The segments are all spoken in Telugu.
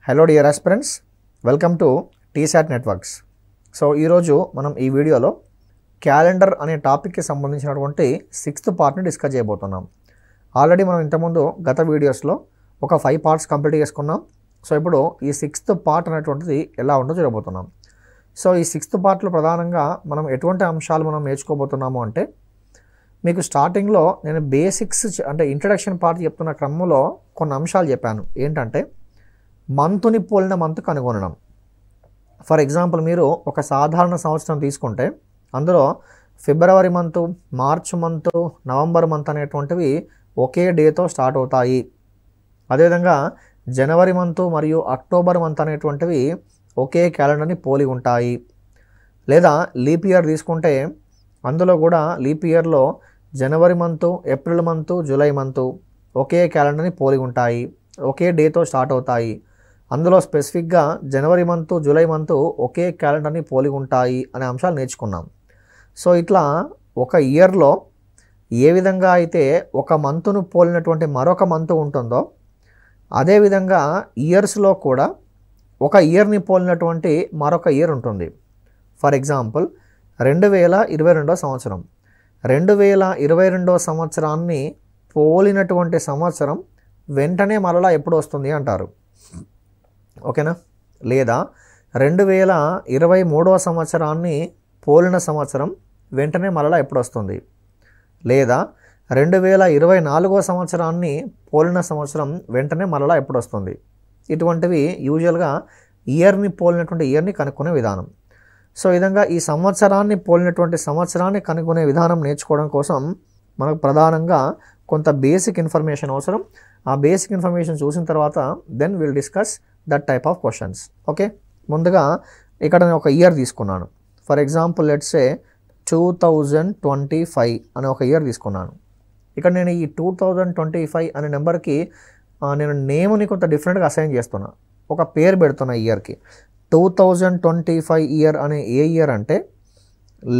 Hello dear aspirants, welcome to T-SAT networks. So ఈరోజు మనం ఈ వీడియోలో క్యాలెండర్ అనే టాపిక్కి సంబంధించినటువంటి 6th పార్ట్ని డిస్కస్ చేయబోతున్నాం. ఆల్రెడీ మనం ఇంతకుముందు గత వీడియోస్లో ఒక 5 పార్ట్స్ కంప్లీట్ చేసుకున్నాం. సో ఇప్పుడు ఈ 6th పార్ట్ అనేటువంటిది ఎలా ఉందో చూడబోతున్నాం. సో ఈ 6th పార్ట్లో ప్రధానంగా మనం ఎటువంటి అంశాలు మనం నేర్చుకోబోతున్నాము అంటే, మీకు స్టార్టింగ్లో నేను బేసిక్స్ అంటే ఇంట్రడక్షన్ పార్ట్ చెప్తున్న క్రమంలో కొన్ని అంశాలు చెప్పాను. ఏంటంటే మంత్ని పోలిన మంత్ కనుగొనడం. ఫర్ ఎగ్జాంపుల్, మీరు ఒక సాధారణ సంవత్సరం తీసుకుంటే అందులో February month, March month, November month అనేటువంటివి ఒకే డేతో స్టార్ట్ అవుతాయి. అదేవిధంగా జనవరి మంత్ మరియు అక్టోబర్ మంత్ అనేటువంటివి ఒకే క్యాలెండర్ని పోలి ఉంటాయి. లేదా లీప్ ఇయర్ తీసుకుంటే అందులో కూడా లీప్ ఇయర్లో January month, April month, July month ఒకే క్యాలెండర్ని పోలి ఉంటాయి, ఒకే డేతో స్టార్ట్ అవుతాయి. అందులో స్పెసిఫిక్గా జనవరి మంత్, జూలై మంత్ ఒకే క్యాలెండర్ని పోలి ఉంటాయి అనే అంశాలు నేర్చుకున్నాం. సో ఇట్లా ఒక ఇయర్లో ఏ విధంగా అయితే ఒక మంత్ను పోలినటువంటి మరొక మంత్ ఉంటుందో, అదేవిధంగా ఇయర్స్లో కూడా ఒక ఇయర్ని పోలినటువంటి మరొక ఇయర్ ఉంటుంది. ఫర్ ఎగ్జాంపుల్ 2022 సంవత్సరం, 2022 సంవత్సరాన్ని పోలినటువంటి సంవత్సరం వెంటనే మరలా ఎప్పుడు వస్తుంది అంటారు. ఓకేనా? లేదా 2023 సంవత్సరాన్ని పోలిన సంవత్సరం వెంటనే మరలా ఎప్పుడు వస్తుంది? లేదా 2024 సంవత్సరాన్ని పోలిన సంవత్సరం వెంటనే మరలా ఎప్పుడు వస్తుంది? ఇటువంటివి యూజువల్గా ఇయర్ని పోలినటువంటి ఇయర్ని కనుక్కునే విధానం. సో ఈ విధంగా ఈ సంవత్సరాన్ని పోలినటువంటి సంవత్సరాన్ని కనుక్కునే విధానం నేర్చుకోవడం కోసం మనకు ప్రధానంగా కొంత బేసిక్ ఇన్ఫర్మేషన్ అవసరం. ఆ బేసిక్ ఇన్ఫర్మేషన్ చూసిన తర్వాత then will discuss that type of questions. Okay, ముందుగా ఇక్కడ నేను ఒక ఇయర్ తీసుకున్నాను. ఫర్ ఎగ్జాంపుల్ లెట్స్ సే 2025 అనే ఒక ఇయర్ తీసుకున్నాను. ఇక్కడ నేను ఈ 2025 అనే నెంబర్కి నేను నేమ్ని కొంత డిఫరెంట్గా అసైన్ చేస్తున్నా, ఒక పేరు పెడుతున్నా ఇయర్కి. 2025 ఇయర్ అనే ఏ ఇయర్ అంటే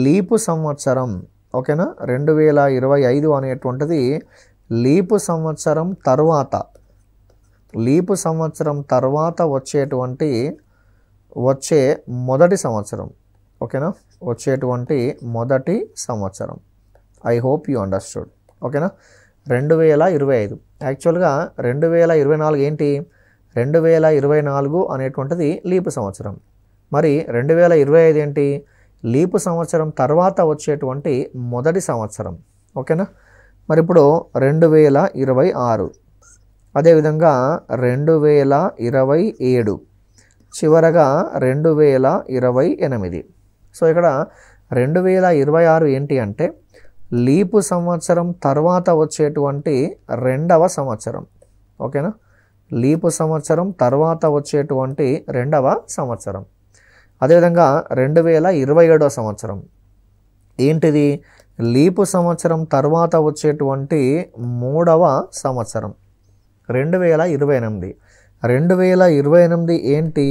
లీపు సంవత్సరం. ఓకేనా? 2025 అనేటువంటిది లీపు సంవత్సరం తర్వాత వచ్చే మొదటి సంవత్సరం. ఓకేనా? వచ్చేటువంటి మొదటి సంవత్సరం. I hope you understood. ఓకేనా? 2025. యాక్చువల్గా 2024 ఏంటి? 2024 అనేటువంటిది లీపు సంవత్సరం. మరి 2025 ఏంటి? లీపు సంవత్సరం తర్వాత వచ్చేటువంటి మొదటి సంవత్సరం. ఓకేనా? మరి ఇప్పుడు 2026, అదేవిధంగా 2027, చివరగా 2028. సో ఇక్కడ 2026 ఏంటి అంటే లీపు సంవత్సరం తర్వాత వచ్చేటువంటి రెండవ సంవత్సరం. ఓకేనా? లీపు సంవత్సరం తర్వాత వచ్చేటువంటి రెండవ సంవత్సరం. అదేవిధంగా 2027 సంవత్సరం ఏంటిది? లీపు సంవత్సరం తర్వాత వచ్చేటువంటి మూడవ సంవత్సరం. 2028. 2028 ఏంటి?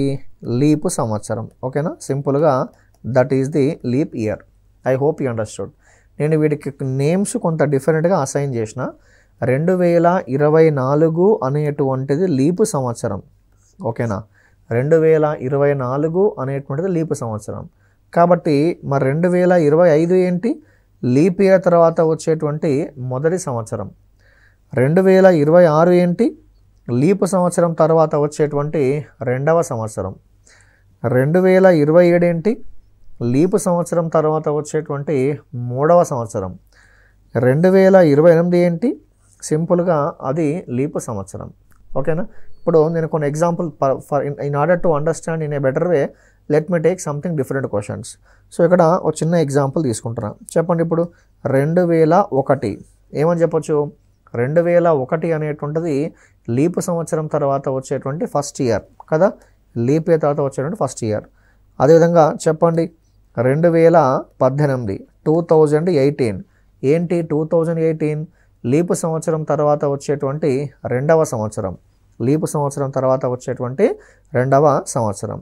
లీపు సంవత్సరం. ఓకేనా? సింపుల్గా that is the leap year. I hope you understood. నేను వీటికి నేమ్స్ కొంత డిఫరెంట్గా అసైన్ చేసిన. 2024 అనేటువంటిది లీపు సంవత్సరం. ఓకేనా? 2024 అనేటువంటిది లీపు సంవత్సరం. కాబట్టి మరి 2025 ఏంటి? లీప్ ఇయర్ తర్వాత వచ్చేటువంటి మొదటి సంవత్సరం. 2026 ఏంటి? లీపు సంవత్సరం తర్వాత వచ్చేటువంటి రెండవ సంవత్సరం. 2027 ఏంటి? లీపు సంవత్సరం తర్వాత వచ్చేటువంటి మూడవ సంవత్సరం. 2028 ఏంటి? సింపుల్గా అది లీపు సంవత్సరం. ఓకేనా? ఇప్పుడు నేను కొన్ని example in order to understand in a better way let me take something different questions. So ఇక్కడ ఒక చిన్న ఎగ్జాంపుల్ తీసుకుంటున్నా. చెప్పండి, ఇప్పుడు 2001 ఏమని చెప్పొచ్చు? 2001 అనేటువంటిది లీపు సంవత్సరం తర్వాత వచ్చేటువంటి ఫస్ట్ ఇయర్ కదా, లీప్ ఇయర్ తర్వాత వచ్చేటువంటి ఫస్ట్ ఇయర్. అదేవిధంగా చెప్పండి 2018, 2018 ఏంటి? 2018 లీపు సంవత్సరం తర్వాత వచ్చేటువంటి రెండవ సంవత్సరం. లీపు సంవత్సరం తర్వాత వచ్చేటువంటి రెండవ సంవత్సరం.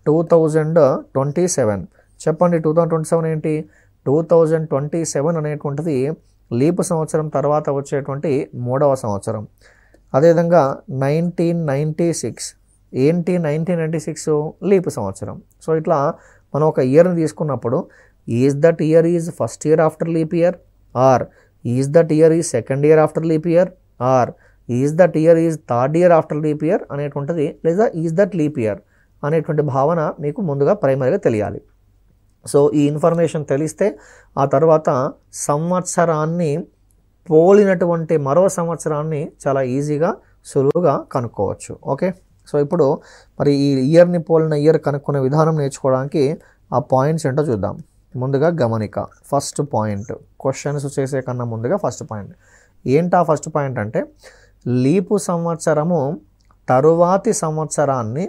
2027 చెప్పండి, 2027 ఏంటి? 2027 అనేటువంటిది లీపు సంవత్సరం తర్వాత వచ్చేటువంటి మూడవ సంవత్సరం. అదేవిధంగా 1996 ఏంటి 1996 లీప్ సంవత్సరం. సో ఇట్లా మనం ఒక ఇయర్ని తీసుకున్నప్పుడు is that year is first year after leap year, or is that year is second year after leap year, or is that year is third year after leap year అనేటువంటిది, లేదా ఈజ్ దట్ లీప్ ఇయర్ అనేటువంటి భావన మీకు ముందుగా ప్రైమరీగా తెలియాలి. సో ఈ ఇన్ఫర్మేషన్ తెలిస్తే ఆ తర్వాత సంవత్సరాన్ని పోలినటువంటి మరో సంవత్సరాన్ని చాలా ఈజీగా సులువుగా కనుక్కోవచ్చు. ఓకే, సో ఇప్పుడు మరి ఈ ఇయర్ని పోలిన ఇయర్ కనుక్కునే విధానం నేర్చుకోవడానికి ఆ పాయింట్స్ ఏంటో చూద్దాం. ముందుగా గమనిక, ఫస్ట్ పాయింట్, క్వశ్చన్స్ చేసే కన్నా ముందుగా ఫస్ట్ పాయింట్ ఏంటా? ఫస్ట్ పాయింట్ అంటే లీపు సంవత్సరము తరువాతి సంవత్సరాన్ని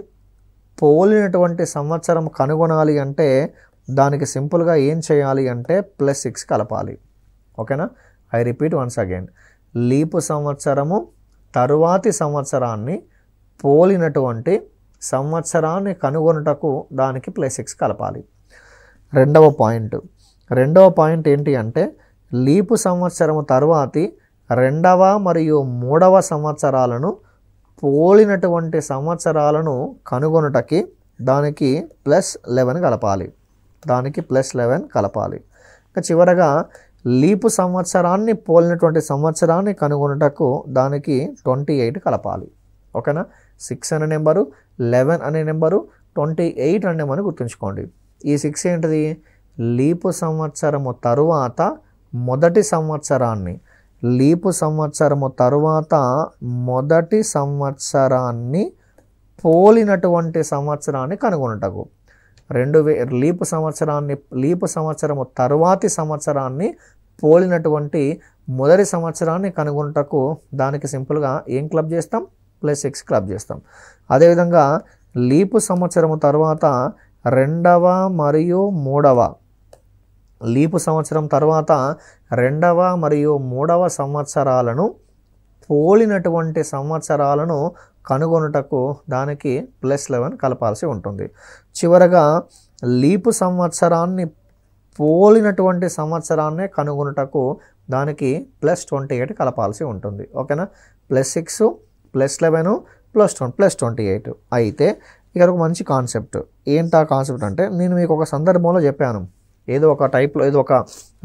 పోలినటువంటి సంవత్సరం కనుగొనాలి అంటే దానికి సింపుల్గా ఏం చేయాలి అంటే +6 కలపాలి. ఓకేనా? I repeat once again, leap సంవత్సరము తరువాతి సంవత్సరాన్ని పోలినటువంటి సంవత్సరాన్ని కనుగొనుటకు దానికి +6 కలపాలి. రెండవ పాయింట్ ఏంటి అంటే లీపు సంవత్సరము తరువాతి రెండవ మరియు మూడవ సంవత్సరాలను పోలినటువంటి సంవత్సరాలను కనుగొనుటకి దానికి +11 కలపాలి. ఇంకా చివరగా లీపు సంవత్సరాన్ని పోలినటువంటి సంవత్సరాన్ని కనుగొనుటకు దానికి 28 కలపాలి. ఓకేనా? 6 అనే నెంబరు, 11 అనే నెంబరు, 28 అనే నెంబర్ని గుర్తుంచుకోండి. ఈ 6 ఏంటిది? లీపు సంవత్సరము తరువాత మొదటి సంవత్సరాన్ని, లీపు సంవత్సరము తరువాత మొదటి సంవత్సరాన్ని పోలినటువంటి సంవత్సరాన్ని కనుగొనుటకు, లీపు సంవత్సరము తరువాతి సంవత్సరాన్ని పోలినటువంటి మొదటి సంవత్సరాన్ని కనుగొనుటకు దానికి సింపుల్గా ఏం క్లబ్ చేస్తాం? +6 క్లబ్ చేస్తాం. అదేవిధంగా లీపు సంవత్సరము తర్వాత రెండవ మరియు మూడవ, లీపు సంవత్సరం తర్వాత రెండవ మరియు మూడవ సంవత్సరాలను పోలినటువంటి సంవత్సరాలను కనుగొనుటకు దానికి +11 కలపాల్సి ఉంటుంది. చివరగా లీపు సంవత్సరాన్ని పోలినటువంటి సంవత్సరాన్ని కనుగొనుటకు దానికి +28 కలపాల్సి ఉంటుంది. ఓకేనా? +6 +11 +28. అయితే ఇక్కడ ఒక మంచి కాన్సెప్ట్. ఏంటా కాన్సెప్ట్ అంటే నేను మీకు ఒక సందర్భంలో చెప్పాను, ఏదో ఒక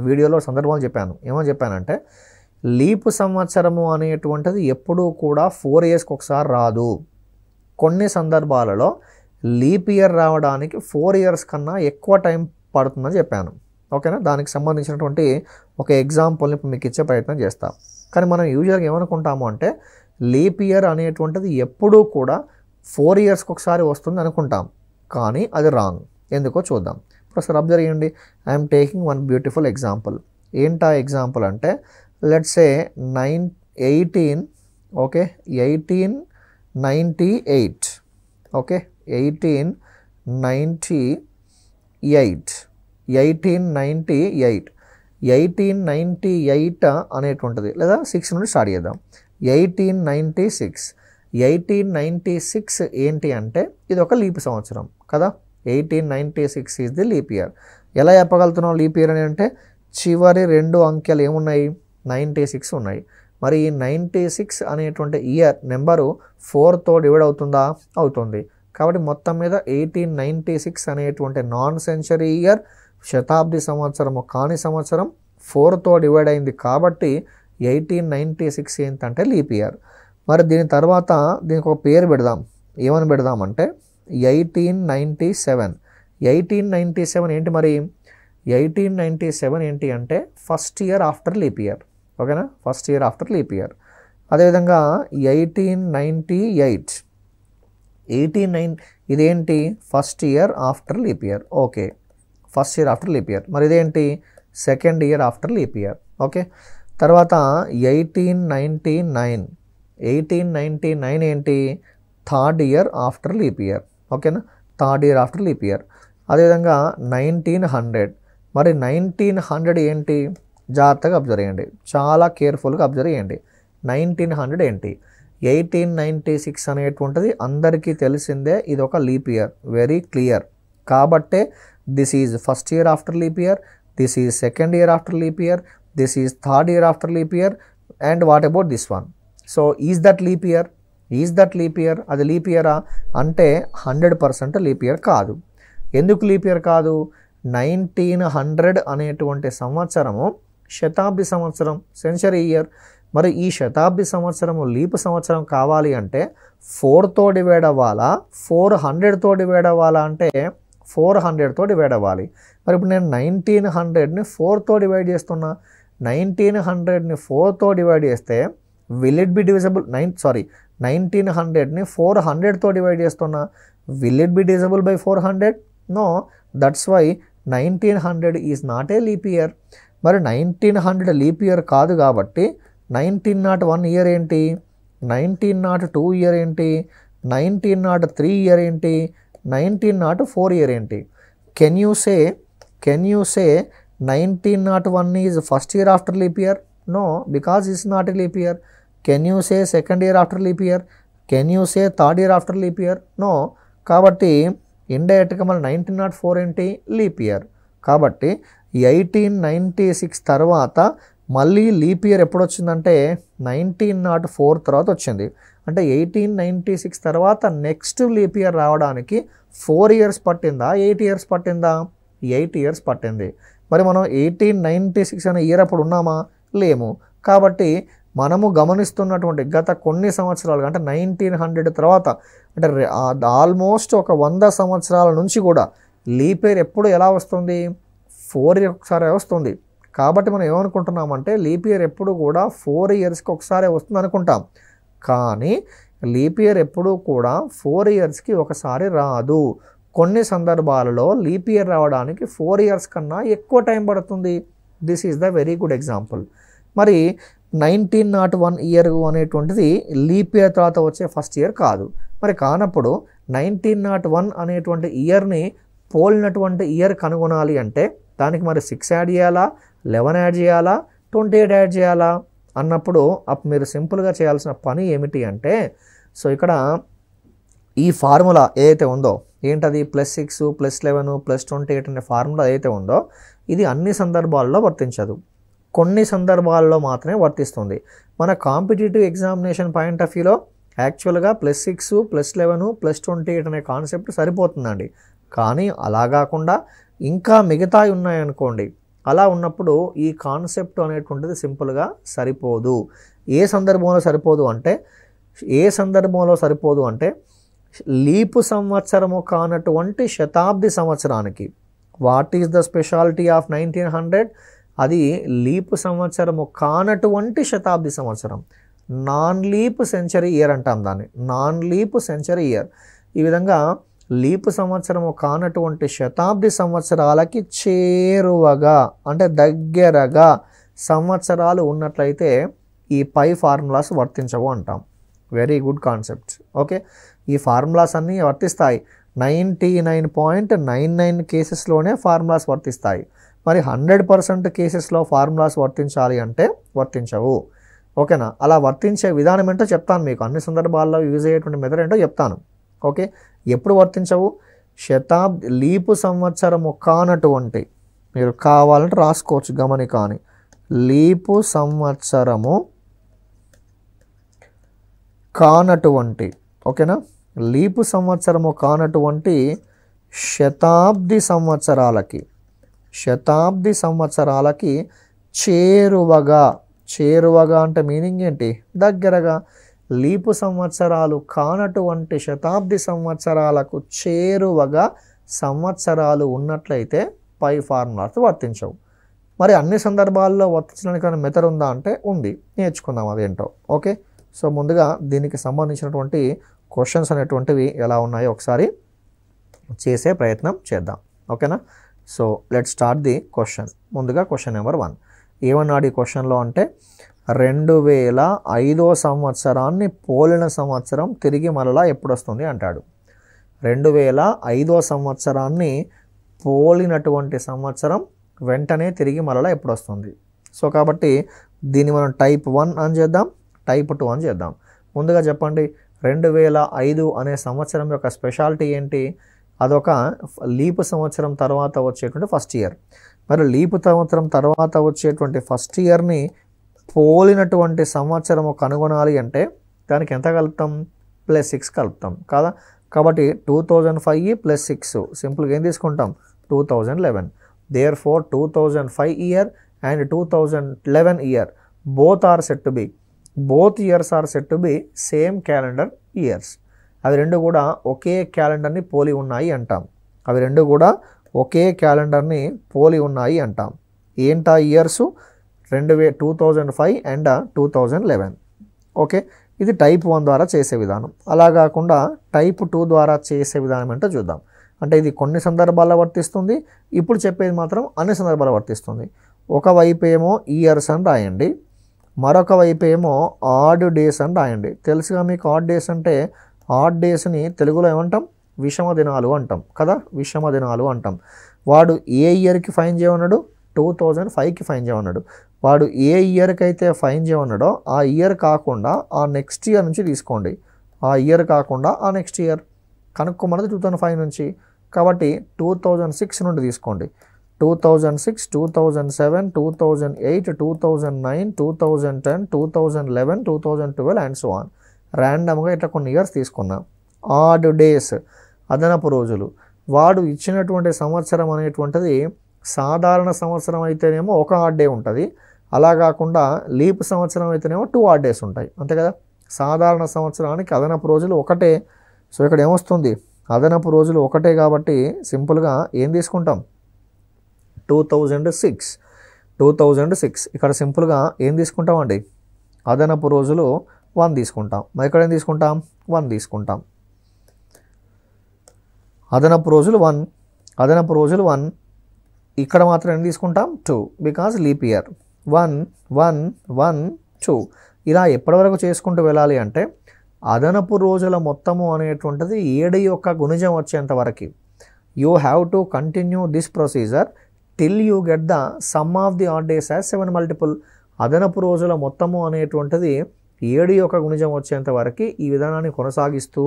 వీడియోలో సందర్భంలో చెప్పాను. ఏమని చెప్పానంటే లీపు సంవత్సరము అనేటువంటిది ఎప్పుడూ కూడా 4 ఇయర్స్కి ఒకసారి రాదు. కొన్ని సందర్భాలలో లీప్ ఇయర్ రావడానికి 4 ఇయర్స్ కన్నా ఎక్కువ టైం పడుతుందని చెప్పాను. ఓకేనా? దానికి సంబంధించినటువంటి ఒక ఎగ్జాంపుల్ని మీకు ఇచ్చే ప్రయత్నం చేస్తాం. కానీ మనం యూజువల్గా ఏమనుకుంటాము అంటే లీప్ ఇయర్ అనేటువంటిది ఎప్పుడూ కూడా 4 ఇయర్స్కి ఒకసారి వస్తుంది అనుకుంటాం. కానీ అది రాంగ్. ఎందుకో చూద్దాం. ఒకసారి అబ్జర్వ్ చేయండి. I'm taking one beautiful example. ఏంటా ఎగ్జాంపుల్ అంటే లెట్స్ సే 1898. ఓకే, 1898 అనేటువంటిది, లేదా 6 నుండి స్టార్ట్ చేద్దాం. 1896 ఏంటి అంటే ఇది ఒక లీప్ సంవత్సరం కదా. 1896 ఈజ్ ది లీప్ ఇయర్. ఎలా చెప్పగలుగుతున్నాం లీప్ ఇయర్ అని అంటే చివరి 2 అంకెలు ఏమున్నాయి? 96 ఉన్నాయి. మరి ఈ 96 అనేటువంటి ఇయర్ నెంబరు 4తో డివైడ్ అవుతుందా? అవుతుంది. కాబట్టి మొత్తం మీద 1896 అనేటువంటి నాన్ సెంచరీ ఇయర్, శతాబ్ది సంవత్సరము కాని సంవత్సరం 4తో డివైడ్ అయింది. కాబట్టి 1896 ఏంటంటే లీప్ ఇయర్. మరి దీని తర్వాత దీనికి ఒక పేరు పెడదాం. ఏమని పెడదామంటే 1897. 1897 ఏంటి మరి? 1897 ఏంటి అంటే first year after leap year. ఓకేనా? First year after leap year. అదేవిధంగా 1898 ఇదేంటి? First year after leap year. Okay, first year after leap year. మరి ఇదేంటి? Second year after leap year. Okay, తర్వాత 1899 ఏంటి? Third year after leap year. ఓకేనా? Third year after leap year. అదేవిధంగా 1900. మరి 1900 ఏంటి? జాగ్రత్తగా అబ్జర్వ్ చేయండి, చాలా కేర్ఫుల్గా అబ్జర్వ్ చేయండి. 1900 ఏంటి? 1896 అనేటువంటిది అందరికీ తెలిసిందే, ఇది ఒక లీప్ ఇయర్, వెరీ క్లియర్. కాబట్టే this is first year after leap year, this is second year after leap year, this is third year after leap year, and what about this one? So is that leap year? Is that leap year? అది లీప్ ఇయరా అంటే 100% లీప్ ఇయర్ కాదు. ఎందుకు లీప్ ఇయర్ కాదు? 1900 అనేటువంటి సంవత్సరము శతాబ్ది సంవత్సరం, సెంచరీ ఇయర్. మరి ఈ శతాబ్ది సంవత్సరము లీప్ సంవత్సరం కావాలి అంటే 4తో డివైడ్ అవ్వాలా, 400తో డివైడ్ అవ్వాలా అంటే 400తో డివైడ్ అవ్వాలి. మరి ఇప్పుడు నేను 1900ని 4తో డివైడ్ చేస్తున్నా. 1900ని 4తో డివైడ్ చేస్తే విల్ ఇట్ బి డివిజబుల్? 1900ని 400తో డివైడ్ చేస్తున్నా. Will it be divisible by 400? No. That's why 1900 is not a leap year. మరి 1900 లీప్ ఇయర్ కాదు కాబట్టి 1901 ఇయర్ ఏంటి, 1902 ఇయర్ ఏంటి, 1903 ఇయర్ ఏంటి, 1904 ఇయర్ ఏంటి? Can you say 1901 is first year after leap year? No, because it's not a leap year. Can you say second year after leap year? Can you say third year after leap year? No. కాబట్టి ఇండైరెక్ట్గా మళ్ళీ 1904 ఏంటి, లీప్ ఇయర్. కాబట్టి 1896 తర్వాత మళ్ళీ లీప్ ఇయర్ ఎప్పుడు వచ్చిందంటే 1904 తర్వాత వచ్చింది. అంటే 1896 తర్వాత నెక్స్ట్ లీప్ ఇయర్ రావడానికి 4 ఇయర్స్ పట్టిందా, 8 ఇయర్స్ పట్టిందా? 8 ఇయర్స్ పట్టింది. మరి మనం 1896 అనే ఇయర్ అప్పుడు ఉన్నామా? లేము. కాబట్టి మనము గమనిస్తున్నటువంటి గత కొన్ని సంవత్సరాలుగా అంటే 1900 తర్వాత అంటే ఆల్మోస్ట్ ఒక 100 సంవత్సరాల నుంచి కూడా లీప్ ఇయర్ ఎప్పుడు ఎలా వస్తుంది? 4 ఇయర్స్ ఒకసారి వస్తుంది. కాబట్టి మనం ఏమనుకుంటున్నామంటే లీప్ ఇయర్ ఎప్పుడు కూడా 4 ఇయర్స్కి ఒకసారి వస్తుంది అనుకుంటాం. కానీ లీప్ ఇయర్ ఎప్పుడు కూడా 4 ఇయర్స్కి ఒకసారి రాదు. కొన్ని సందర్భాలలో లీప్ ఇయర్ రావడానికి 4 ఇయర్స్ కన్నా ఎక్కువ టైం పడుతుంది. This is the very good example. మరి 1901 ఇయర్ అనేటువంటిది లీప్ ఇయర్ తర్వాత వచ్చే ఫస్ట్ ఇయర్ కాదు. మరి కానప్పుడు 1901 అనేటువంటి ఇయర్ని పోలినటువంటి ఇయర్ కనుగొనాలి అంటే దానికి మరి 6 యాడ్ చేయాలా, 11 యాడ్ చేయాలా, 28 యాడ్ చేయాలా అన్నప్పుడు అప్పుడు మీరు సింపుల్గా చేయాల్సిన పని ఏమిటి అంటే, సో ఇక్కడ ఈ ఫార్ములా ఏదైతే ఉందో ఏంటది, +6 +11 +28 అనే ఫార్ములా ఏదైతే ఉందో ఇది అన్ని సందర్భాల్లో వర్తించదు. కొన్ని సందర్భాల్లో మాత్రమే వర్తిస్తుంది. మన కాంపిటేటివ్ ఎగ్జామినేషన్ పాయింట్ ఆఫ్ వ్యూలో యాక్చువల్గా +6 +11 +28 అనే కాన్సెప్ట్ సరిపోతుందండి. కానీ అలా కాకుండా ఇంకా మిగతాయి ఉన్నాయనుకోండి, అలా ఉన్నప్పుడు ఈ కాన్సెప్ట్ అనేటువంటిది సింపుల్గా సరిపోదు. ఏ సందర్భంలో సరిపోదు అంటే లీపు సంవత్సరము కానటువంటి శతాబ్ది సంవత్సరానికి. What is the speciality of 1900? అది లీపు సంవత్సరము కానటువంటి శతాబ్ది సంవత్సరం, నాన్ లీప్ సెంచరీ ఇయర్ అంటాం దాన్ని, నాన్ లీప్ సెంచరీ ఇయర్. ఈ విధంగా లీపు సంవత్సరము కానటువంటి శతాబ్ది సంవత్సరాలకి చేరువగా అంటే దగ్గరగా సంవత్సరాలు ఉన్నట్లయితే ఈ పై ఫార్ములాస్ వర్తించవు అంటాం. Very good concept. ఓకే, ఈ ఫార్ములాస్ అన్నీ వర్తిస్తాయి. 99.99 కేసెస్లోనే ఫార్ములాస్ వర్తిస్తాయి. మరి 100% కేసెస్లో ఫార్ములాస్ వర్తించాలి అంటే వర్తించవు. ఓకేనా? అలా వర్తించే విధానం ఏంటో చెప్తాను మీకు. అన్ని సందర్భాల్లో యూజ్ అయ్యేటువంటి మెథడ్ ఏంటో చెప్తాను. ఓకే, ఎప్పుడు వర్తించవు? శతాబ్ది లీపు సంవత్సరము కానటువంటి, మీరు కావాలంటే రాసుకోవచ్చు గమనిక అని, లీపు సంవత్సరము కానటువంటి, ఓకేనా, లీపు సంవత్సరము కానటువంటి శతాబ్ది సంవత్సరాలకి చేరువగా అంటే మీనింగ్ ఏంటి? దగ్గరగా. లీపు సంవత్సరాలు కానటువంటి శతాబ్ది సంవత్సరాలకు చేరువగా సంవత్సరాలు ఉన్నట్లయితే పై ఫార్ములాస్ వర్తించవు. మరి అన్ని సందర్భాల్లో వర్తించడానికి మెథడ్ ఉందా అంటే ఉంది, నేర్చుకుందాం అదేంటో. ఓకే, సో ముందుగా దీనికి సంబంధించినటువంటి క్వశ్చన్స్ అనేటువంటివి ఎలా ఉన్నాయో ఒకసారి చేసే ప్రయత్నం చేద్దాం. ఓకేనా? So let start the question. ముందుగా క్వశ్చన్ నెంబర్ 1 ఏమన్నాడు ఈ క్వశ్చన్లో అంటే 2005 సంవత్సరాన్ని పోలిన సంవత్సరం తిరిగి మరలా ఎప్పుడు వస్తుంది అంటాడు. 2005 సంవత్సరాన్ని పోలినటువంటి సంవత్సరం వెంటనే తిరిగి మరలా ఎప్పుడు వస్తుంది. సో కాబట్టి దీన్ని మనం టైప్ 1 అని చేద్దాం, టైప్ 2 అని చేద్దాం. ముందుగా చెప్పండి, 2005 అనే సంవత్సరం యొక్క స్పెషాలిటీ ఏంటి? అదొక లీపు సంవత్సరం తర్వాత వచ్చేటువంటి ఫస్ట్ ఇయర్. మరి లీపు సంవత్సరం తర్వాత వచ్చేటువంటి ఫస్ట్ ఇయర్ని పోలినటువంటి సంవత్సరము కనుగొనాలి అంటే దానికి ఎంత కలుపుతాం? ప్లస్ 6 కలుపుతాం కదా. కాబట్టి 2005 ప్లస్ 6 సింపుల్గా ఏం తీసుకుంటాం 2011. Therefore 2005 year and 2011 year both are said to be, both years are said to be same calendar years. అవి రెండు కూడా ఒకే క్యాలెండర్ని పోలి ఉన్నాయి అంటాం. అవి రెండు కూడా ఒకే క్యాలెండర్ని పోలి ఉన్నాయి అంటాం. ఏంటా ఇయర్స్ 2005 అండ్ 2011. ఓకే, ఇది టైప్ 1 ద్వారా చేసే విధానం. అలా కాకుండా టైప్ 2 ద్వారా చేసే విధానం అంటే చూద్దాం. అంటే ఇది కొన్ని సందర్భాల్లో వర్తిస్తుంది, ఇప్పుడు చెప్పేది మాత్రం అన్ని సందర్భాల్లో వర్తిస్తుంది. ఒకవైపు ఏమో ఇయర్స్ అని రాయండి, మరొక వైపు ఏమో ఆడ్ డేస్ అని రాయండి. తెలుసుగా మీకు ఆడ్ డేస్ అంటే, ఆడ్ డేస్ని తెలుగులో ఏమంటాం విషమ దినాలు అంటాం కదా, విషమ దినాలు అంటాం. వాడు ఏ ఇయర్కి ఫైన్ చేయమన్నాడు 2005కి ఫైన్ చేయమన్నాడు. వాడు ఏ ఇయర్కి అయితే ఫైన్ చేయమన్నాడో ఆ ఇయర్ కాకుండా ఆ నెక్స్ట్ ఇయర్ నుంచి తీసుకోండి. ఆ ఇయర్ కాకుండా ఆ నెక్స్ట్ ఇయర్ కనుక్కోమన్నది 2005 నుంచి, కాబట్టి 2006 నుండి తీసుకోండి. 2006, 2007, 2008, 2009, 2010, 2011, 2012 అండ్ సో ఆన్. ర్యాండమ్గా ఇట్లా కొన్ని ఇయర్స్ తీసుకున్నాం. ఆడ్ డేస్ అదనపు రోజులు. వాడు ఇచ్చినటువంటి సంవత్సరం అనేటువంటిది సాధారణ సంవత్సరం అయితేనేమో ఒక ఆడ్ డే ఉంటుంది, అలా కాకుండా లీప్ సంవత్సరం అయితేనేమో 2 ఆడ్ డేస్ ఉంటాయి, అంతే కదా. సాధారణ సంవత్సరానికి అదనపు రోజులు ఒకటే. సో ఇక్కడ ఏమొస్తుంది అదనపు రోజులు ఒకటే కాబట్టి సింపుల్గా ఏం తీసుకుంటాం 2006. ఇక్కడ సింపుల్గా ఏం తీసుకుంటామండి అదనపు రోజులు 1 తీసుకుంటాం. మరి ఇక్కడ ఏం తీసుకుంటాం 1 తీసుకుంటాం. అదనపు రోజులు 1 ఇక్కడ మాత్రం ఏం తీసుకుంటాం 2 బికాజ్ లీప్ ఇయర్. 1 1 1 2 ఇలా ఎప్పటి వరకు చేసుకుంటూ వెళ్ళాలి అంటే అదనపు రోజుల మొత్తము అనేటువంటిది 7 యొక్క గుణిజం వచ్చేంత వరకు. You have to continue this procedure till you get the sum of the odd days as 7 multiple. అదనపు రోజుల మొత్తము అనేటువంటిది 7 యొక్క గుణిజం వచ్చేంత వరకు ఈ విధానాన్ని కొనసాగిస్తూ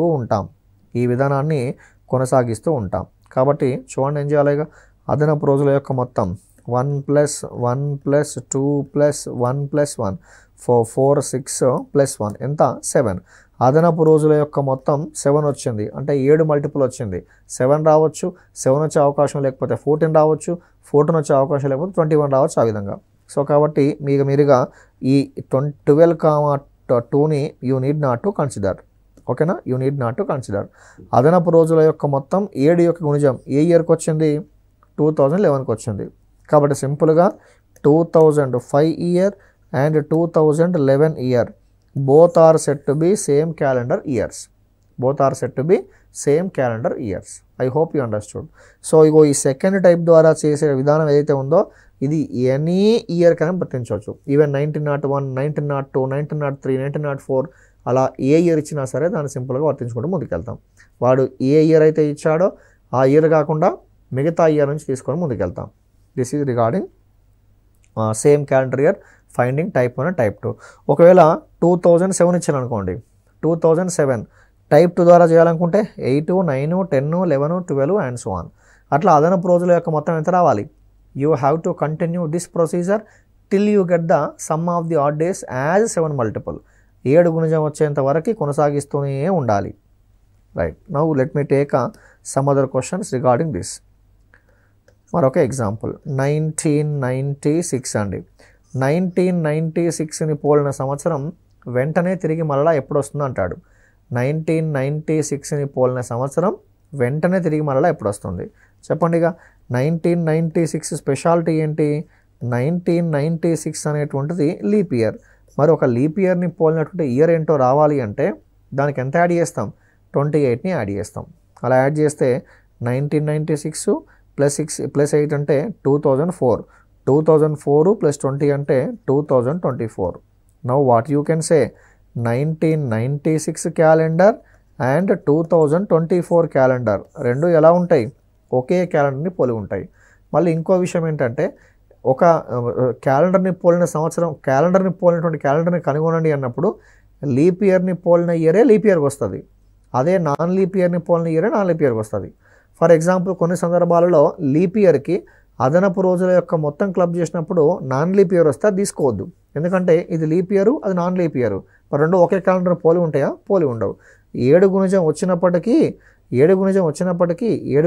ఉంటాం. కాబట్టి చూడండి ఏం చేయాలి, అదనపు రోజుల యొక్క మొత్తం 1 + 1 + 2 + 1 + 1 4 6 + 1 ఎంత 7. అదనపు రోజుల యొక్క మొత్తం 7 వచ్చింది అంటే 7 మల్టిపుల్ వచ్చింది. 7 రావచ్చు, 7 వచ్చే అవకాశం లేకపోతే 14 రావచ్చు, 14 వచ్చే అవకాశం లేకపోతే 21 రావచ్చు, ఆ విధంగా. సో కాబట్టి మీరుగా ఈ 12,2ని you need not to consider. ఓకేనా, you need not to consider. అదనపు రోజుల యొక్క మొత్తం 7 యొక్క గుణిజం ఏ ఇయర్కి వచ్చింది 2011కి వచ్చింది. కాబట్టి సింపుల్గా 2005 year and 2011 year both are said to be same calendar years. I hope you understood. So ఇగో ఈ సెకండ్ టైప్ ద్వారా చేసే విధానం ఏదైతే ఉందో ఇది ఎనీ ఇయర్ కన్నా వర్తించవచ్చు. ఈవెన్ 1901, 1902, 1903, 1904 అలా ఏ ఇయర్ ఇచ్చినా సరే దాన్ని సింపుల్గా వర్తించుకుంటూ ముందుకెళ్తాం. వాడు ఏ ఇయర్ అయితే ఇచ్చాడో ఆ ఇయర్ కాకుండా మిగతా ఇయర్ నుంచి తీసుకొని ముందుకెళ్తాం. This is regarding same calendar year finding type 1 and type 2. ఒకవేళ 2007 ఇచ్చాను అనుకోండి, 2007 టైప్ 2 ద్వారా చేయాలనుకుంటే 8, 9, 10, 11, 12 అండ్ సో ఆన్. అట్లా అదనపు రోజుల యొక్క మొత్తం ఎంత రావాలి. You have to continue this procedure till you get the sum of the odd days as 7 multiple. 7 గుణిజం వచ్చేంత వరకు కొనసాగిస్తూనే ఉండాలి. Right, now let me take some other questions regarding this. మరొక ఎగ్జాంపుల్ 1996 అండి. 1996ని పోలిన సంవత్సరం వెంటనే తిరిగి మళ్ళా ఎప్పుడు వస్తుంది అంటాడు. 1996ని పోలిన సంవత్సరం వెంటనే తిరిగి మళ్ళా ఎప్పుడు వస్తుంది చెప్పండి. ఇక 1996 స్పెషాలిటీ ఏంటి, 1996 అనేటువంటిది లీప్ ఇయర్. మరి ఒక లీప్ ఇయర్ని పోలినటువంటి ఇయర్ ఏంటో రావాలి అంటే దానికి ఎంత యాడ్ చేస్తాం 28ని యాడ్ చేస్తాం. అలా యాడ్ చేస్తే 1996 + 8 అంటే 2004. 2004 + 20 అంటే 2024. Now what you can say 1996 calendar and 2024 calendar రెండు ఎలా ఉంటాయి, ఒకే క్యాలెండర్ని పోలి ఉంటాయి. మళ్ళీ ఇంకో విషయం ఏంటంటే ఒక క్యాలెండర్ని పోలిన సంవత్సరం, క్యాలెండర్ని పోలినటువంటి క్యాలెండర్ని కనుగొనండి అన్నప్పుడు లీప్ ఇయర్ని పోలిన ఇయరే లీప్ ఇయర్కి వస్తుంది, అదే నాన్ లీప్ ఇయర్ని పోలిన ఇయరే నాన్ లీప్ ఇయర్కి వస్తుంది. ఫర్ ఎగ్జాంపుల్ కొన్ని సందర్భాలలో లీప్ ఇయర్కి అదనపు రోజుల యొక్క మొత్తం క్లబ్ చేసినప్పుడు నాన్ లీప్ ఇయర్ వస్తే అది తీసుకోవద్దు, ఎందుకంటే ఇది లీప్ ఇయర్ అది నాన్ లీప్ ఇయర్, మరి రెండు ఒకే క్యాలెండర్ పోలి ఉంటాయా, పోలి ఉండవు. 7 గుణిజం వచ్చినప్పటికీ 7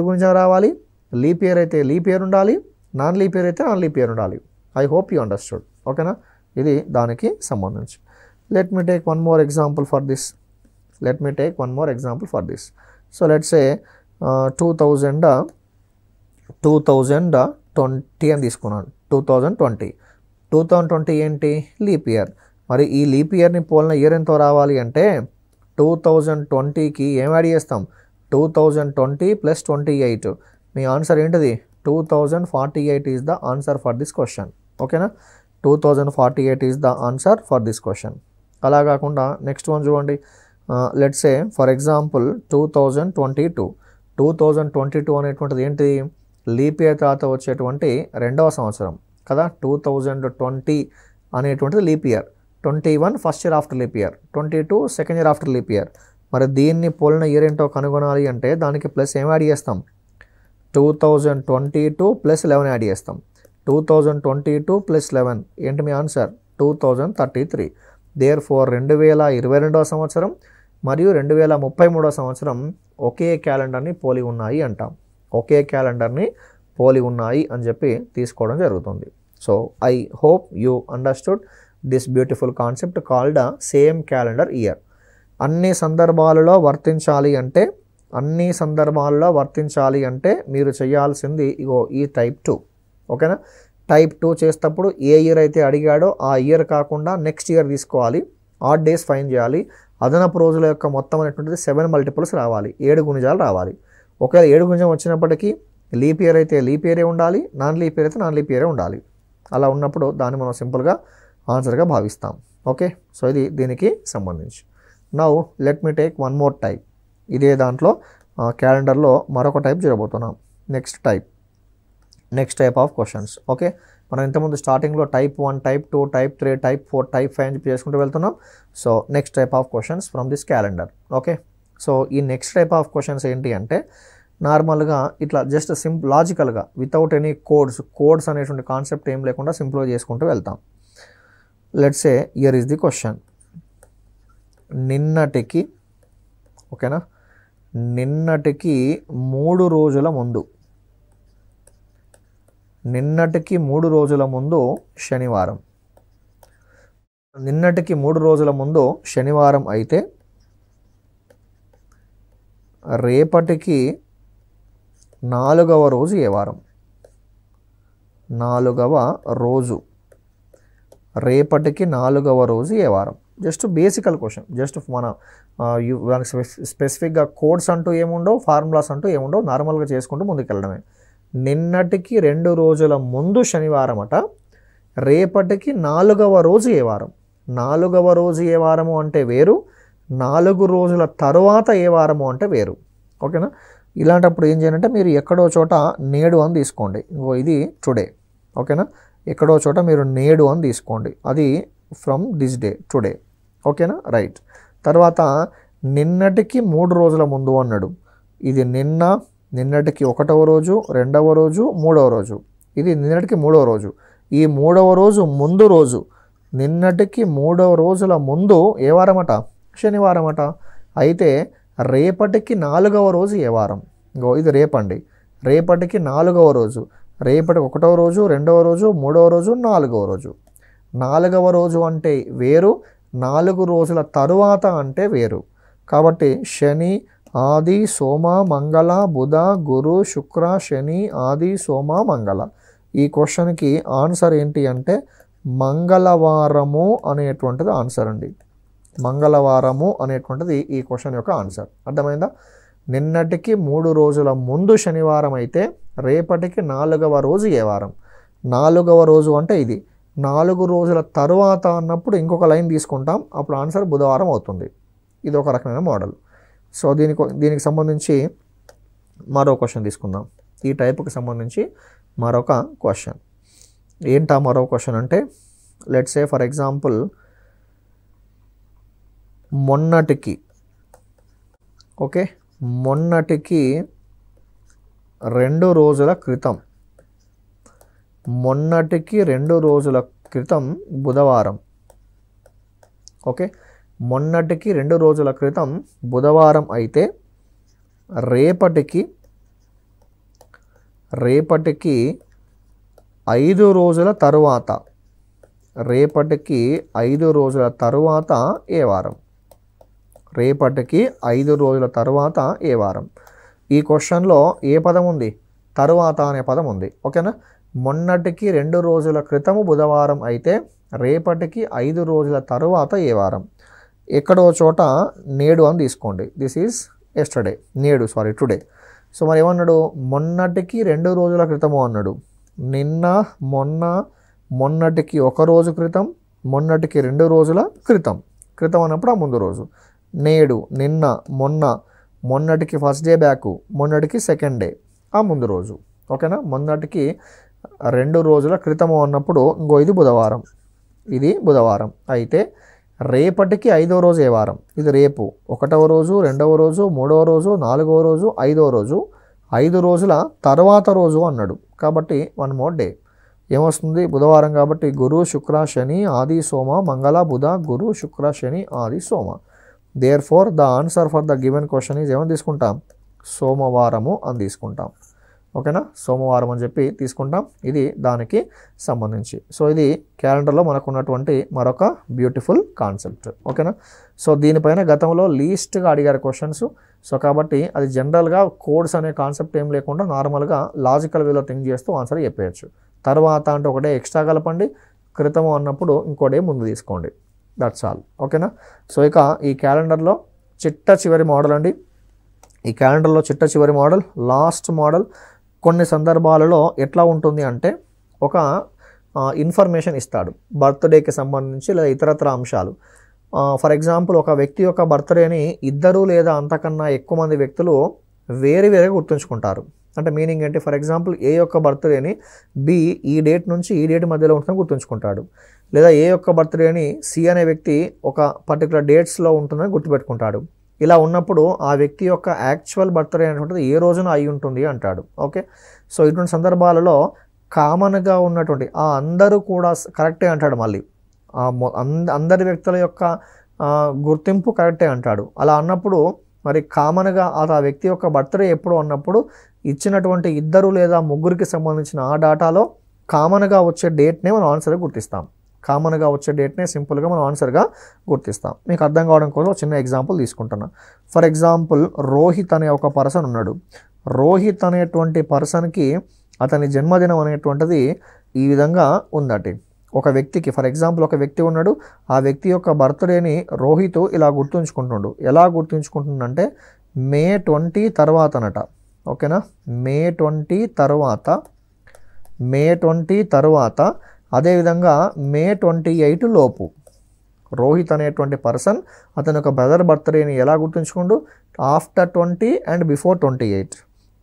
గుణిజం రావాలి. లీప్ ఇయర్ అయితే లీప్ ఇయర్ ఉండాలి, నాన్ లీప్ ఇయర్ అయితే నాన్ లీప్ ఇయర్ ఉండాలి. I hope you understood. ఓకేనా, ఇది దానికి సంబంధించి. Let me take one more example for this. So let's say 2020 అని తీసుకున్నాను. 2020 ఏంటి? Leap year. మరి ఈ లీప్ ఇయర్ని పోలిన ఇయర్ ఎంతో రావాలి అంటే 2020కి ఏం యాడ్ చేస్తాం? 2020 + 28. మీ ఆన్సర్ ఏంటిది? 2048 is the answer for this question. ఓకేనా, 2048 is the answer for this question. అలా కాకుండా నెక్స్ట్ వన్ చూడండి. లెట్స్ సే ఫర్ ఎగ్జాంపుల్ 2022 అనేటువంటిది ఏంటి? లీప్ ఇయర్ తర్వాత వచ్చేటువంటి 2వ సంవత్సరం కదా. 2020 అనేటువంటిది leap year. 21 first year after leap year, 22 second year after leap year. మరి దీన్ని పోలిన ఇయర్ ఏంటో కనుగొనాలి అంటే దానికి ప్లస్ ఏం యాడ్ చేస్తాం? 2022 + 11 యాడ్ చేస్తాం. 2022 + 11 ఏంటి మీ ఆన్సర్? 2033. దేర్ ఫోర్ 2022వ సంవత్సరం మరియు 2033వ సంవత్సరం ఒకే క్యాలెండర్ని పోలి ఉన్నాయి అంటాం. ఒకే క్యాలెండర్ని పోలి ఉన్నాయి అని చెప్పి తీసుకోవడం జరుగుతుంది. So I hope you understood this beautiful concept called same calendar year. అన్ని సందర్భాలలో వర్తించాలి అంటే మీరు చేయాల్సింది ఇగో ఈ టైప్ 2. ఓకేనా, టైప్ 2 చేసేటప్పుడు ఏ ఇయర్ అయితే అడిగాడో ఆ ఇయర్ కాకుండా నెక్స్ట్ ఇయర్ తీసుకోవాలి. ఆడ్ డేస్ ఫైన్ చేయాలి. అదనపు రోజుల యొక్క మొత్తం అనేటువంటిది 7 మల్టిపుల్స్ రావాలి, 7 గుణిజాలు రావాలి. ఒకవేళ 7 గుణిజం వచ్చినప్పటికీ లీప్ ఇయర్ అయితే లీప్ ఇయరే ఉండాలి, నాన్ లీప్ ఇయర్ అయితే నాన్ లీప్ ఇయరే ఉండాలి. అలా ఉన్నప్పుడు దాన్ని మనం సింపుల్గా ఆన్సర్గా భావిస్తాం. ఓకే, సో ఇది దీనికి సంబంధించి. Now let me take one more type. ఇదే దాంట్లో క్యాలెండర్లో మరొక టైప్ చేయబోతున్నాం. Next type of questions. Okay, మనం ఇంతకుముందు స్టార్టింగ్లో type 1, type 2, type 3, type 4, type 5 అని చెప్పి చేసుకుంటూ వెళ్తున్నాం. So next type of questions from this calendar. Okay, so ఈ నెక్స్ట్ టైప్ ఆఫ్ క్వశ్చన్స్ ఏంటి అంటే నార్మల్గా ఇట్లా జస్ట్ లాజికల్గా వితౌట్ ఎనీ కోడ్స్ అనేటువంటి కాన్సెప్ట్ ఏం లేకుండా సింపుల్గా చేసుకుంటూ వెళ్తాం. Let's say here is the question. నిన్నటికి 3 రోజుల ముందు, నిన్నటికి 3 రోజుల ముందు శనివారం. నిన్నటికి 3 రోజుల ముందు శనివారం అయితే రేపటికి 4వ రోజు ఏ వారం? 4వ రోజు, రేపటికి 4వ రోజు ఏ వారం? జస్ట్ బేసికల్ క్వశ్చన్. జస్ట్ మన స్పెసిఫిక్గా కోడ్స్ అంటూ ఏముండవు, ఫార్ములాస్ అంటూ ఏముండవు, నార్మల్గా చేసుకుంటూ ముందుకెళ్ళడమే. నిన్నటికి 2 రోజుల ముందు శనివారం అట, రేపటికి 4వ రోజు ఏ వారం? 4వ రోజు ఏ వారము అంటే వేరు, 4 రోజుల తరువాత ఏ వారము అంటే వేరు. ఓకేనా, ఇలాంటప్పుడు ఏం చేయాలంటే మీరు ఎక్కడో చోట నేడు అని తీసుకోండి. ఇంకో ఇది టుడే. ఓకేనా, ఎక్కడో చోట మీరు నేడు అని తీసుకోండి, అది ఫ్రమ్ దిస్ డే, టుడే. ఓకేనా, రైట్. తర్వాత నిన్నటికి 3 రోజుల ముందు అన్నాడు. ఇది నిన్నటికి 1వ రోజు, 2వ రోజు, 3వ రోజు. ఇది నిన్నటికి 3వ రోజు. ఈ 3వ రోజు ముందు రోజు, నిన్నటికి 3 రోజుల ముందు ఏ వారం అట? శనివారం అట. అయితే రేపటికి 4వ రోజు ఏ వారం? ఇంకో ఇది రేపండి. రేపటికి 4వ రోజు, రేపటికి 1వ రోజు, 2వ రోజు, 3వ రోజు, 4వ రోజు. 4వ రోజు అంటే వేరు, 4 రోజుల తరువాత అంటే వేరు. కాబట్టి శని, ఆది, సోమ, మంగళ, బుధ, గురు, శుక్ర, శని, ఆది, సోమ, మంగళ. ఈ క్వశ్చన్కి ఆన్సర్ ఏంటి అంటే మంగళవారము అనేటువంటిది ఆన్సర్ అండి. మంగళవారము అనేటువంటిది ఈ క్వశ్చన్ యొక్క ఆన్సర్. అర్థమైందా? నిన్నటికి 3 రోజుల ముందు శనివారం అయితే రేపటికి 4వ రోజు ఏ వారం? 4వ రోజు అంటే ఇది. 4 రోజుల తరువాత అన్నప్పుడు ఇంకొక లైన్ తీసుకుంటాం, అప్పుడు ఆన్సర్ బుధవారం అవుతుంది. ఇది ఒక రకమైన మోడల్. సో దీనికి సంబంధించి మరో క్వశ్చన్ తీసుకుందాం. ఈ టైప్కి సంబంధించి మరొక క్వశ్చన్. ఏంటా మరో క్వశ్చన్ అంటే లెట్స్ సే ఫర్ ఎగ్జాంపుల్ మొన్నటికి 2 రోజుల క్రితం, మొన్నటికి 2 రోజుల క్రితం బుధవారం. ఓకే, మొన్నటికి 2 రోజుల క్రితం బుధవారం అయితే రేపటికి 5 రోజుల తరువాత రేపటికి 5 రోజుల తరువాత ఏ వారం? రేపటికి 5 రోజుల తరువాత ఏ వారం? ఈ క్వశ్చన్లో ఏ పదం ఉంది? తరువాత అనే పదం ఉంది. ఓకేనా? మొన్నటికి 2 రోజుల క్రితము బుధవారం అయితే రేపటికి 5 రోజుల తరువాత ఏ వారం? ఎక్కడో చోట నేడు అని తీసుకోండి. దిస్ ఈజ్ ఎస్టర్డే, నేడు, సారీ టుడే. సో మరి ఏమన్నాడు? మొన్నటికి 2 రోజుల క్రితము అన్నాడు. నిన్న, మొన్న, మొన్నటికి 1 రోజు క్రితం, మొన్నటికి 2 రోజుల క్రితం. క్రితం అన్నప్పుడు ఆ ముందు రోజు. నేడు, నిన్న, మొన్న, మొన్నటికి ఫస్ట్ డే బ్యాక్, మొన్నటికి సెకండ్ డే ఆ ముందు రోజు. ఓకేనా? మొన్నటికి 2 రోజుల క్రితము అన్నప్పుడు ఇంకో ఇది బుధవారం, ఇది బుధవారం అయితే రేపటికి 5వ రోజు ఏ వారం? ఇది రేపు. 1వ రోజు, 2వ రోజు, 3వ రోజు, 4వ రోజు, 5వ రోజు. 5 రోజుల తర్వాత రోజు అన్నాడు కాబట్టి 1 more డే. ఏమొస్తుంది? బుధవారం కాబట్టి గురు, శుక్ర, శని, ఆది, సోమ, మంగళ, బుధ, గురు, శుక్ర, శని, ఆది, సోమ. Therefore the answer for the given question is ఏమని తీసుకుంటాం? సోమవారము అని తీసుకుంటాం. ఓకేనా? సోమవారం అని చెప్పి తీసుకుంటాం. ఇది దానికి సంబంధించి. సో ఇది క్యాలెండర్లో మనకు ఉన్నటువంటి మరొక బ్యూటిఫుల్ కాన్సెప్ట్. ఓకేనా? సో దీనిపైన గతంలో లీస్ట్గా అడిగారు క్వశ్చన్స్. సో కాబట్టి అది జనరల్గా కోడ్స్ అనే కాన్సెప్ట్ ఏం లేకుండా నార్మల్గా లాజికల్ వేలో థింక్ చేస్తూ ఆన్సర్ చెప్పేయచ్చు. తర్వాత అంటే ఒకటే ఎక్స్ట్రా కలపండి, క్రితము అన్నప్పుడు ఇంకోటే ముందు తీసుకోండి. That's all. ఓకేనా? సో ఇక ఈ క్యాలెండర్లో చిట్ట చివరి మోడల్ అండి. ఈ క్యాలెండర్లో చిట్ట చివరి మోడల్, లాస్ట్ మోడల్. కొన్ని సందర్భాలలో ఎట్లా ఉంటుంది అంటే ఒక ఇన్ఫర్మేషన్ ఇస్తాడు బర్త్డేకి సంబంధించి లేదా ఇతరత్ర అంశాలు. ఫర్ ఎగ్జాంపుల్ ఒక వ్యక్తి యొక్క బర్త్డేని 2 లేదా అంతకన్నా ఎక్కువ మంది వ్యక్తులు వేరుగా గుర్తుంచుకుంటారు. అంటే మీనింగ్ ఏంటి? ఫర్ ఎగ్జాంపుల్ ఏ యొక్క బర్త్డేని బి ఈ డేట్ నుంచి ఈ డేట్ మధ్యలో ఉంటుందని గుర్తుంచుకుంటాడు. లేదా ఏ యొక్క బర్త్డేని సి అనే వ్యక్తి ఒక పర్టికులర్ డేట్స్లో ఉంటుందని గుర్తుపెట్టుకుంటాడు. ఇలా ఉన్నప్పుడు ఆ వ్యక్తి యొక్క యాక్చువల్ బర్త్డే అనేటువంటిది ఏ రోజున అయి ఉంటుంది అంటాడు. ఓకే? సో ఇటువంటి సందర్భాలలో కామన్గా ఉన్నటువంటి ఆ అందరూ కూడా కరెక్టే అంటాడు. మళ్ళీ అందరి వ్యక్తుల యొక్క గుర్తింపు కరెక్టే అంటాడు. అలా అన్నప్పుడు మరి కామన్గా ఆ వ్యక్తి యొక్క బర్త్డే ఎప్పుడు అన్నప్పుడు ఇచ్చినటువంటి 2 లేదా 3కి సంబంధించిన ఆ డేటాలో కామన్గా వచ్చే డేట్నే మనం ఆన్సర్గా గుర్తిస్తాం. కామన్గా వచ్చే డేట్నే సింపుల్గా మనం ఆన్సర్గా గుర్తిస్తాం. మీకు అర్థం కావడం కోసం చిన్న ఎగ్జాంపుల్ తీసుకుంటున్నా. ఫర్ ఎగ్జాంపుల్ రోహిత్ అనే ఒక పర్సన్ ఉన్నాడు. రోహిత్ అనేటువంటి పర్సన్కి అతని జన్మదినం అనేటువంటిది ఈ విధంగా ఉందట. ఒక వ్యక్తికి ఫర్ ఎగ్జాంపుల్ ఒక వ్యక్తి ఉన్నాడు. ఆ వ్యక్తి యొక్క బర్త్డేని రోహిత్ ఇలా గుర్తుంచుకుంటుండు. ఎలా గుర్తుంచుకుంటుండంటే మే 20 తర్వాత అనట. ఓకేనా? మే 20 తర్వాత అదేవిధంగా మే 28 లోపు రోహిత్ అనేటువంటి పర్సన్ అతని యొక్క బ్రదర్ బర్త్డేని ఎలా గుర్తుంచుకుండు? After 20 and before 28.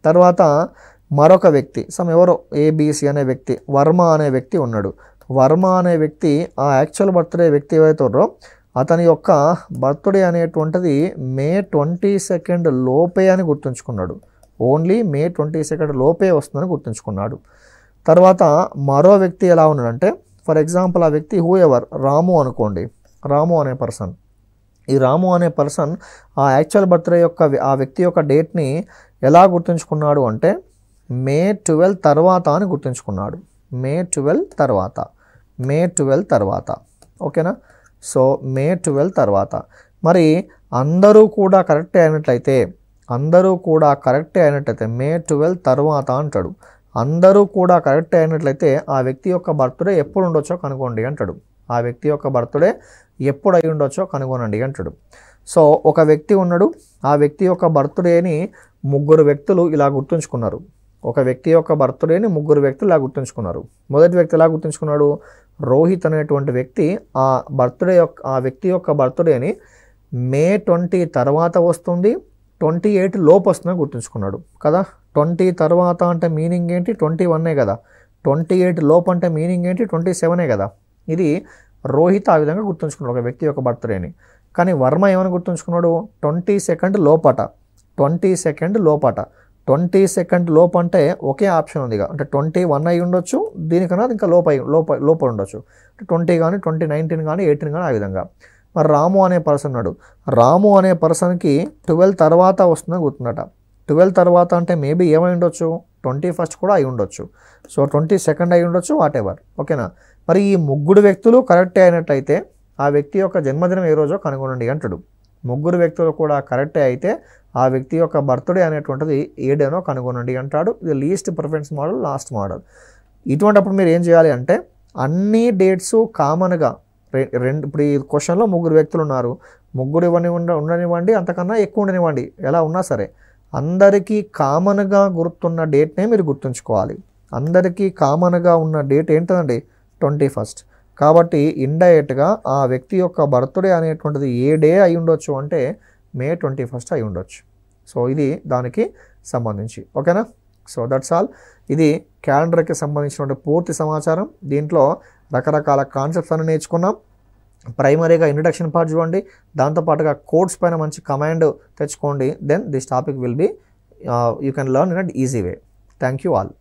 తర్వాత మరొక వ్యక్తి ఎవరో ఏబిసి అనే వ్యక్తి, వర్మ అనే వ్యక్తి ఉన్నాడు. వర్మ అనే వ్యక్తి ఆ యాక్చువల్ బర్త్డే వ్యక్తి ఏవైతారో అతని యొక్క బర్త్డే అనేటువంటిది మే 22 లోపే అని గుర్తుంచుకున్నాడు. ఓన్లీ మే 22 లోపే వస్తుందని గుర్తుంచుకున్నాడు. తర్వాత మరో వ్యక్తి ఎలా ఉన్నాడంటే ఫర్ ఎగ్జాంపుల్ ఆ వ్యక్తి రాము అనుకోండి. రాము అనే పర్సన్, ఈ రాము అనే పర్సన్ ఆ యాక్చువల్ బర్త్డే యొక్క ఆ వ్యక్తి యొక్క డేట్ని ఎలా గుర్తుంచుకున్నాడు అంటే మే 12 తర్వాత అని గుర్తుంచుకున్నాడు. మే 12 తర్వాత. ఓకేనా? సో మే 12 తర్వాత. మరి అందరూ కూడా కరెక్టే అయినట్లయితే మే 12 తర్వాత అంటాడు. అందరూ కూడా కరెక్ట్ అయినట్లయితే ఆ వ్యక్తి యొక్క బర్త్డే ఎప్పుడు ఉండొచ్చో కనుగొనండి అంటాడు. ఆ వ్యక్తి యొక్క బర్త్డే ఎప్పుడు అయి ఉండొచ్చో కనుగొనండి అంటాడు. సో ఒక వ్యక్తి ఉన్నాడు. ఆ వ్యక్తి యొక్క బర్త్డేని 3 వ్యక్తులు ఇలా గుర్తుంచుకున్నారు. ఒక వ్యక్తి యొక్క బర్త్డేని 3 వ్యక్తులు ఇలా గుర్తుంచుకున్నారు. మొదటి వ్యక్తి ఎలా గుర్తుంచుకున్నాడు? రోహిత్ అనేటువంటి వ్యక్తి ఆ వ్యక్తి యొక్క బర్త్డేని మే 20 తర్వాత వస్తుంది, 28 లోపు వస్తుందని గుర్తుంచుకున్నాడు కదా. 20 తర్వాత అంటే మీనింగ్ ఏంటి? 21 కదా. 28 లోపు అంటే మీనింగ్ ఏంటి? 27 కదా. ఇది రోహిత్ ఆ విధంగా గుర్తుంచుకున్నాడు ఒక వ్యక్తి యొక్క బర్త్డేని. కానీ వర్మ ఏమని గుర్తుంచుకున్నాడు? 22 లోపట. 22 లోపు అంటే ఒకే ఆప్షన్ ఉంది. అంటే 21 అయి ఉండొచ్చు, దీనికన్నా ఇంకా లోపల ఉండొచ్చు. 20 కానీ 2019 కానీ 18 కానీ ఆ విధంగా. మరి రాము అనే పర్సన్ ఉన్నాడు, రాము అనే పర్సన్కి 12 తర్వాత వస్తుందని గుర్తుందట. 12 తర్వాత అంటే మేబీ ఏమై ఉండొచ్చు, 21st కూడా అయి ఉండొచ్చు, సో 22nd అయి ఉండొచ్చు, వాట్ ఎవర్. ఓకేనా. మరి ఈ ముగ్గురు వ్యక్తులు కరెక్టే అయినట్టయితే ఆ వ్యక్తి యొక్క జన్మదినం ఏ రోజో కనుగొనండి అంటాడు. ముగ్గురు వ్యక్తులు కూడా కరెక్టే అయితే ఆ వ్యక్తి యొక్క బర్త్డే అనేటువంటిది ఏ డేనో కనుగొనండి అంటాడు. ఇది least preference model, last model. ఇటువంటిప్పుడు మీరు ఏం చేయాలి అంటే అన్ని డేట్స్ కామన్గా ఇప్పుడు ఈ క్వశ్చన్లో ముగ్గురు వ్యక్తులు ఉన్నారు, ముగ్గురు ఉండనివ్వండి, అంతకన్నా ఎక్కువ ఉండనివ్వండి, ఎలా ఉన్నా సరే అందరికీ కామన్గా గుర్తున్న డేట్నే మీరు గుర్తుంచుకోవాలి. అందరికీ కామన్గా ఉన్న డేట్ ఏంటండి, 21st. కాబట్టి ఇండైరెక్ట్గా ఆ వ్యక్తి యొక్క బర్త్డే అనేటువంటిది ఏ డే అయి ఉండొచ్చు అంటే May 21st అయి ఉండొచ్చు. సో ఇది దానికి సంబంధించి. ఓకేనా. So that's all. ఇది క్యాలెండర్కి సంబంధించినటువంటి పూర్తి సమాచారం. దీంట్లో రకరకాల కాన్సెప్ట్స్ అని నేర్చుకున్నాం. ప్రైమరీగా ఇంట్రడక్షన్ పార్ట్ చూడండి, దాంతోపాటుగా కోడ్స్ పైన మంచి కమాండ్ తెచ్చుకోండి. Then this topic will be you can learn in a easy way. Thank you all.